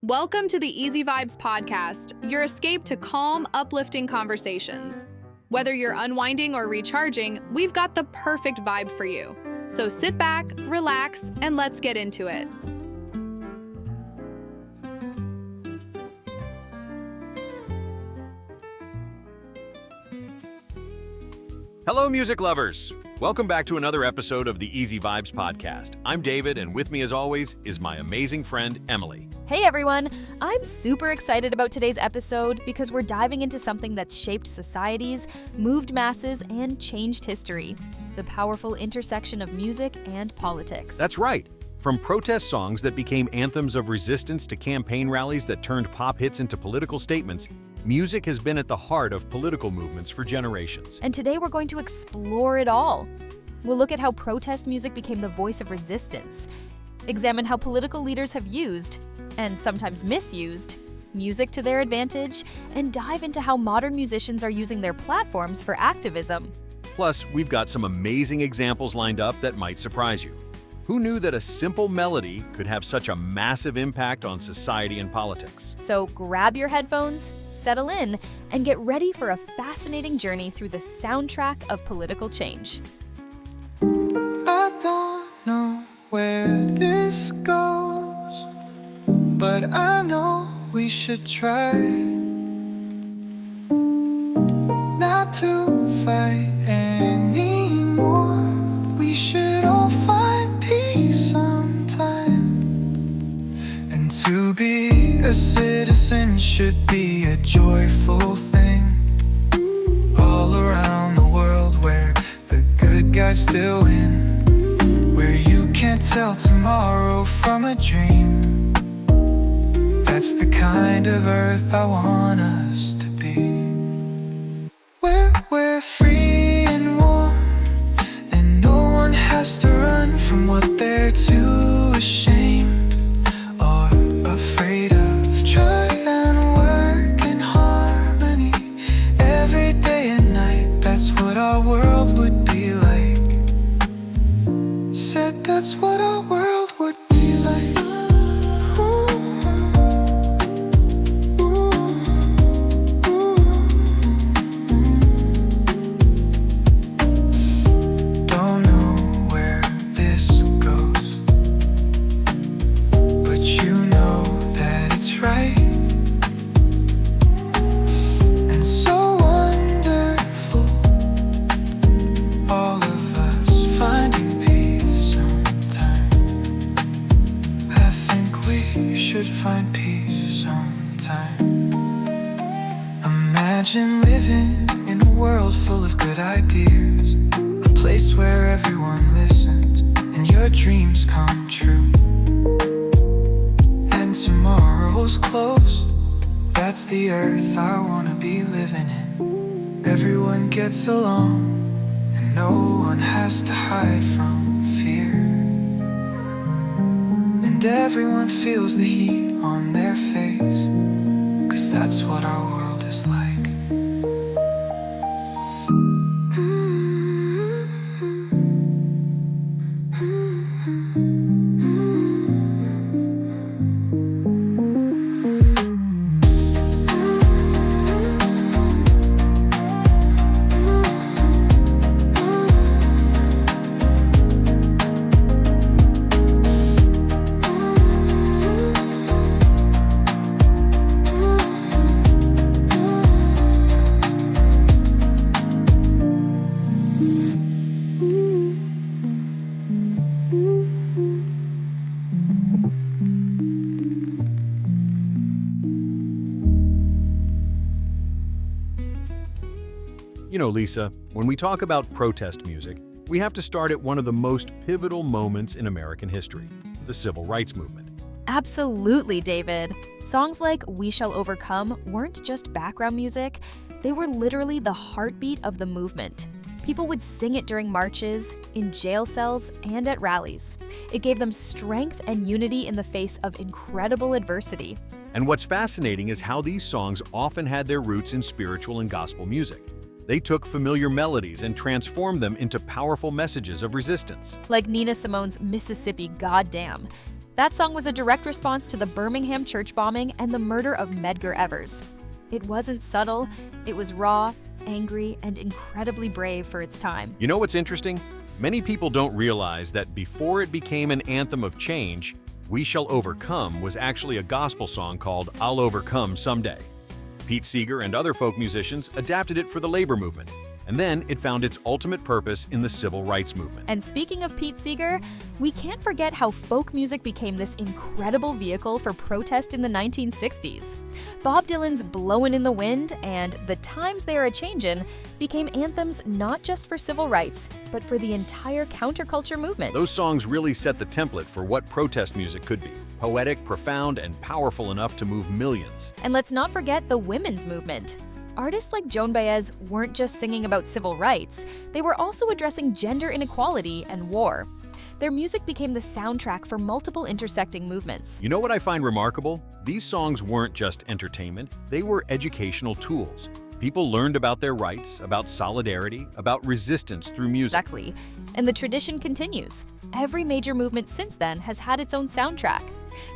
Welcome to the Easy Vibes podcast, your escape to calm, uplifting conversations. Whether you're unwinding or recharging, we've got the perfect vibe for you. So sit back, relax, and let's get into it. Hello, music lovers! Welcome back to another episode of the Easy Vibes podcast. I'm David, and with me as always is my amazing friend, Emily. Hey everyone! I'm super excited about today's episode because we're diving into something that's shaped societies, moved masses, and changed history. The powerful intersection of music and politics. That's right! From protest songs that became anthems of resistance to campaign rallies that turned pop hits into political statements, music has been at the heart of political movements for generations. And today we're going to explore it all. We'll look at how protest music became the voice of resistance, examine how political leaders have used, and sometimes misused, music to their advantage, and dive into how modern musicians are using their platforms for activism. Plus, we've got some amazing examples lined up that might surprise you. Who knew that a simple melody could have such a massive impact on society and politics? So grab your headphones, settle in, and get ready for a fascinating journey through the soundtrack of political change. I don't know where this goes, but I know we should try not to fight anymore. We should all find peace sometime. And to be a citizen should be a joyful thing. All around the world where the good guys still win, where you can't tell tomorrow from a dream. That's the kind of earth I want us to be. Where we're free and warm, and no one has to run from what they're too ashamed or afraid of. Try and work in harmony every day and night. That's what our world would be like. Said that's what our world would be like. Don't know where this goes, but you know that it's right. And so wonderful, all of us finding peace sometime. I think we should find peace sometime. Imagine living in a world full of good ideas, a place where everyone listens and your dreams come true. And tomorrow's close, that's the earth I wanna be living in. Everyone gets along and no one has to hide from fear. And everyone feels the heat on their face, 'cause that's what our world is like. You know, Lisa, when we talk about protest music, we have to start at one of the most pivotal moments in American history, the Civil Rights Movement. Absolutely, David. Songs like We Shall Overcome weren't just background music, they were literally the heartbeat of the movement. People would sing it during marches, in jail cells, and at rallies. It gave them strength and unity in the face of incredible adversity. And what's fascinating is how these songs often had their roots in spiritual and gospel music. They took familiar melodies and transformed them into powerful messages of resistance. Like Nina Simone's Mississippi Goddamn. That song was a direct response to the Birmingham church bombing and the murder of Medgar Evers. It wasn't subtle, it was raw, angry, and incredibly brave for its time. You know what's interesting? Many people don't realize that before it became an anthem of change, We Shall Overcome was actually a gospel song called I'll Overcome Someday. Pete Seeger and other folk musicians adapted it for the labor movement, and then it found its ultimate purpose in the civil rights movement. And speaking of Pete Seeger, we can't forget how folk music became this incredible vehicle for protest in the 1960s. Bob Dylan's Blowin' in the Wind and The Times They Are A-Changin' became anthems not just for civil rights, but for the entire counterculture movement. Those songs really set the template for what protest music could be: poetic, profound, and powerful enough to move millions. And let's not forget the women's movement. Artists like Joan Baez weren't just singing about civil rights, they were also addressing gender inequality and war. Their music became the soundtrack for multiple intersecting movements. You know what I find remarkable? These songs weren't just entertainment, they were educational tools. People learned about their rights, about solidarity, about resistance through music. Exactly. And the tradition continues. Every major movement since then has had its own soundtrack.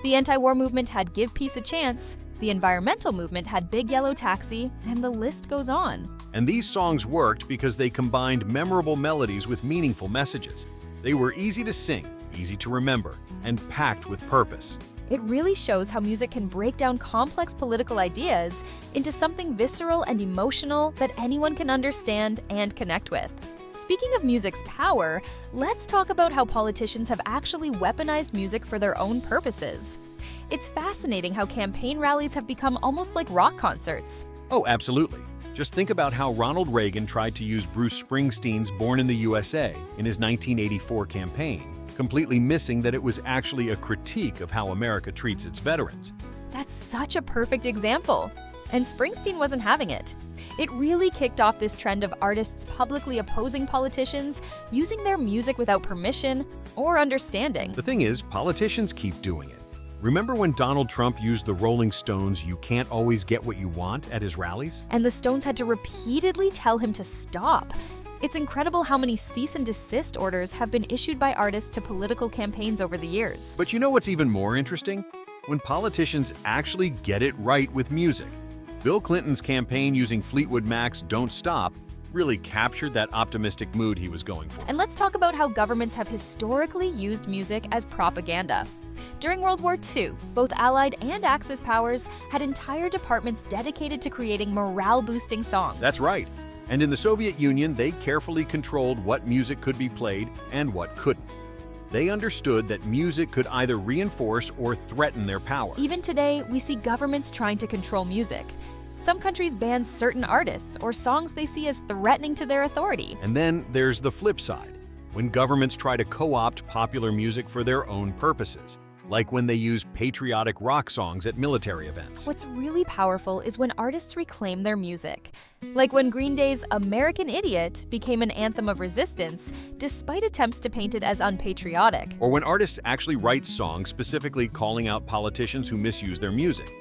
The anti-war movement had Give Peace a Chance, the environmental movement had Big Yellow Taxi, and the list goes on. And these songs worked because they combined memorable melodies with meaningful messages. They were easy to sing, easy to remember, and packed with purpose. It really shows how music can break down complex political ideas into something visceral and emotional that anyone can understand and connect with. Speaking of music's power, let's talk about how politicians have actually weaponized music for their own purposes. It's fascinating how campaign rallies have become almost like rock concerts. Oh, absolutely. Just think about how Ronald Reagan tried to use Bruce Springsteen's Born in the USA in his 1984 campaign, completely missing that it was actually a critique of how America treats its veterans. That's such a perfect example. And Springsteen wasn't having it. It really kicked off this trend of artists publicly opposing politicians, using their music without permission or understanding. The thing is, politicians keep doing it. Remember when Donald Trump used the Rolling Stones' "You Can't Always Get What You Want" at his rallies? And the Stones had to repeatedly tell him to stop. It's incredible how many cease and desist orders have been issued by artists to political campaigns over the years. But you know what's even more interesting? When politicians actually get it right with music. Bill Clinton's campaign using Fleetwood Mac's "Don't Stop" really captured that optimistic mood he was going for. And let's talk about how governments have historically used music as propaganda. During World War II, both Allied and Axis powers had entire departments dedicated to creating morale-boosting songs. That's right. And in the Soviet Union, they carefully controlled what music could be played and what couldn't. They understood that music could either reinforce or threaten their power. Even today, we see governments trying to control music. Some countries ban certain artists or songs they see as threatening to their authority. And then there's the flip side, when governments try to co-opt popular music for their own purposes, like when they use patriotic rock songs at military events. What's really powerful is when artists reclaim their music. Like when Green Day's American Idiot became an anthem of resistance, despite attempts to paint it as unpatriotic. Or when artists actually write songs specifically calling out politicians who misuse their music.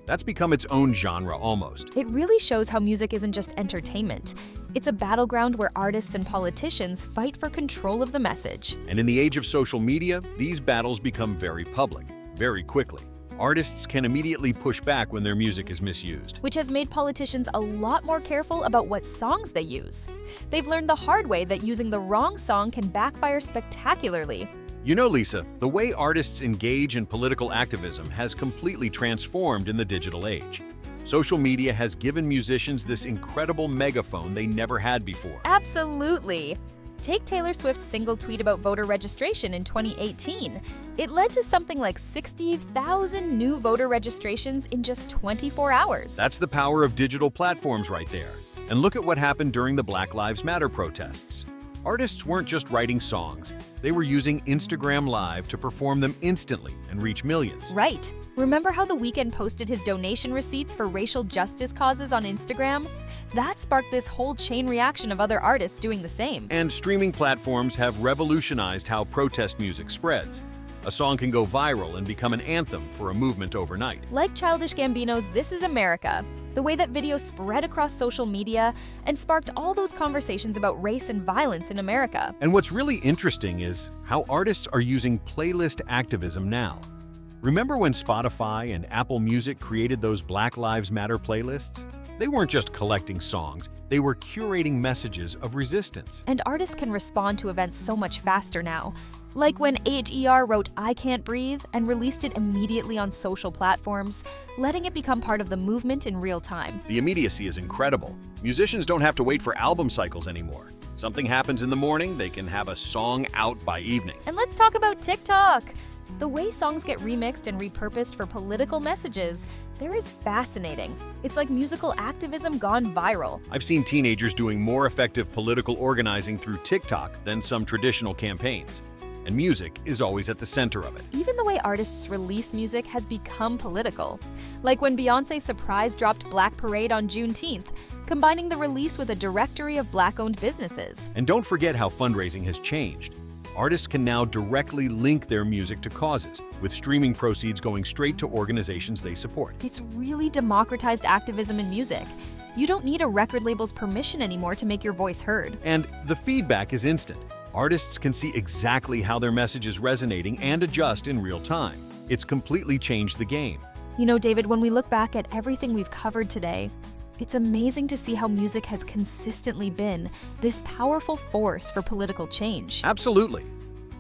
That's become its own genre almost. It really shows how music isn't just entertainment. It's a battleground where artists and politicians fight for control of the message. And in the age of social media, these battles become very public, very quickly. Artists can immediately push back when their music is misused. Which has made politicians a lot more careful about what songs they use. They've learned the hard way that using the wrong song can backfire spectacularly. You know, Lisa, the way artists engage in political activism has completely transformed in the digital age. Social media has given musicians this incredible megaphone they never had before. Absolutely. Take Taylor Swift's single tweet about voter registration in 2018. It led to something like 60,000 new voter registrations in just 24 hours. That's the power of digital platforms right there. And look at what happened during the Black Lives Matter protests. Artists weren't just writing songs, they were using Instagram Live to perform them instantly and reach millions. Right. Remember how The Weeknd posted his donation receipts for racial justice causes on Instagram? That sparked this whole chain reaction of other artists doing the same. And streaming platforms have revolutionized how protest music spreads. A song can go viral and become an anthem for a movement overnight. Like Childish Gambino's This Is America, the way that video spread across social media and sparked all those conversations about race and violence in America. And what's really interesting is how artists are using playlist activism now. Remember when Spotify and Apple Music created those Black Lives Matter playlists? They weren't just collecting songs, they were curating messages of resistance. And artists can respond to events so much faster now. Like when AHER wrote I Can't Breathe and released it immediately on social platforms, letting it become part of the movement in real time. The immediacy is incredible. Musicians don't have to wait for album cycles anymore. Something happens in the morning, they can have a song out by evening. And let's talk about TikTok. The way songs get remixed and repurposed for political messages, there is fascinating. It's like musical activism gone viral. I've seen teenagers doing more effective political organizing through TikTok than some traditional campaigns. And music is always at the center of it. Even the way artists release music has become political. Like when Beyoncé's surprise dropped Black Parade on Juneteenth, combining the release with a directory of Black-owned businesses. And don't forget how fundraising has changed. Artists can now directly link their music to causes, with streaming proceeds going straight to organizations they support. It's really democratized activism in music. You don't need a record label's permission anymore to make your voice heard. And the feedback is instant. Artists can see exactly how their message is resonating and adjust in real time. It's completely changed the game. You know, David, when we look back at everything we've covered today, it's amazing to see how music has consistently been this powerful force for political change. Absolutely.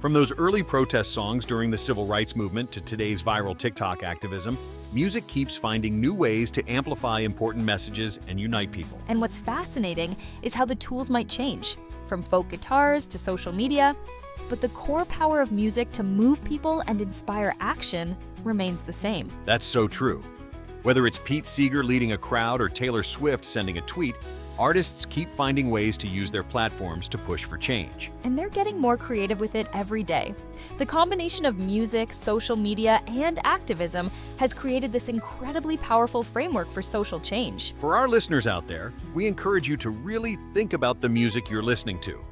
From those early protest songs during the civil rights movement to today's viral TikTok activism, music keeps finding new ways to amplify important messages and unite people. And what's fascinating is how the tools might change, from folk guitars to social media, but the core power of music to move people and inspire action remains the same. That's so true. Whether it's Pete Seeger leading a crowd or Taylor Swift sending a tweet, artists keep finding ways to use their platforms to push for change. And they're getting more creative with it every day. The combination of music, social media, and activism has created this incredibly powerful framework for social change. For our listeners out there, we encourage you to really think about the music you're listening to.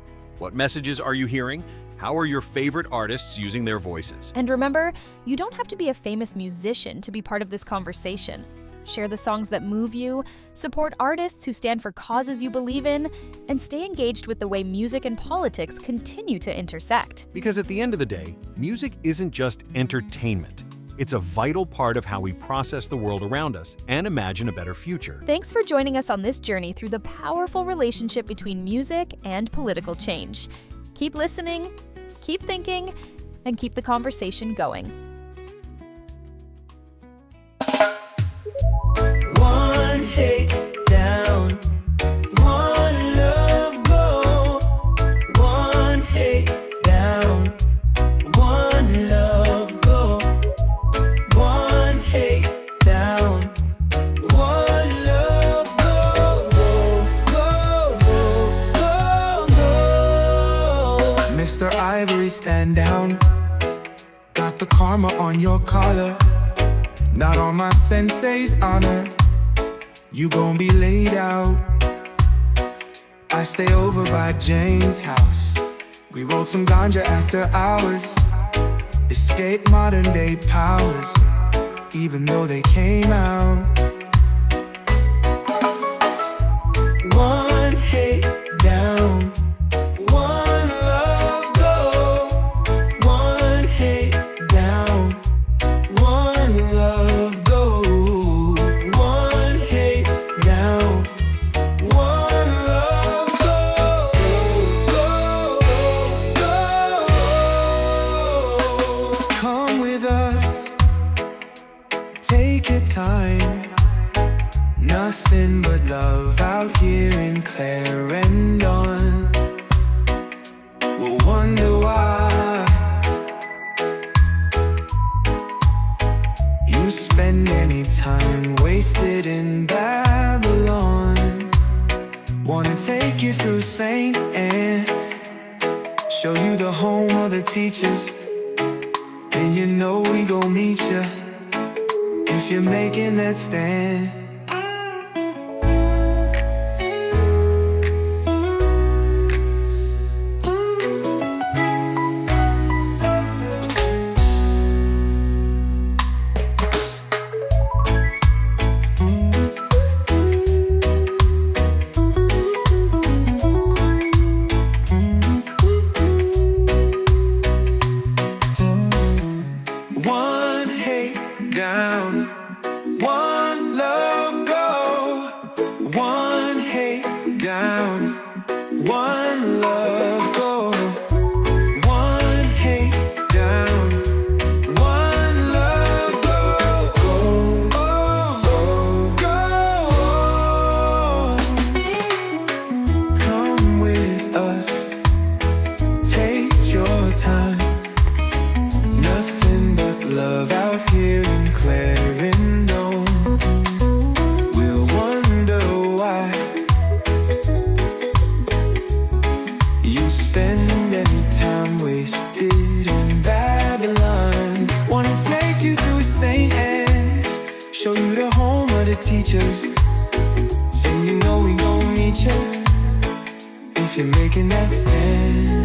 What messages are you hearing? How are your favorite artists using their voices? And remember, you don't have to be a famous musician to be part of this conversation. Share the songs that move you, support artists who stand for causes you believe in, and stay engaged with the way music and politics continue to intersect. Because at the end of the day, music isn't just entertainment. It's a vital part of how we process the world around us and imagine a better future. Thanks for joining us on this journey through the powerful relationship between music and political change. Keep listening, keep thinking, and keep the conversation going. One hate down, one love go. One hate down, one love go. One hate down, one love go. Go, go, go, go. Mr. Ivory, stand down. Got the karma on your collar. Not on my sensei's honor. You gon' be laid out. I stay over by Jane's house. We rolled some ganja after hours. Escape modern day powers, even though they came out. One hate down, one love go. One hate down, one love go. One hate down, one love go. Go, go, go. Come with us, take your time. Nothing but love out here in Clarendon. We'll wonder why you spend any time wasted in Babylon. Wanna take you through St. Anne's, show you the home of the teachers. And you know we gon' meet ya if you're making that stand. One hate to the home of the teachers, and you know we gon' meet you if you're making that stand.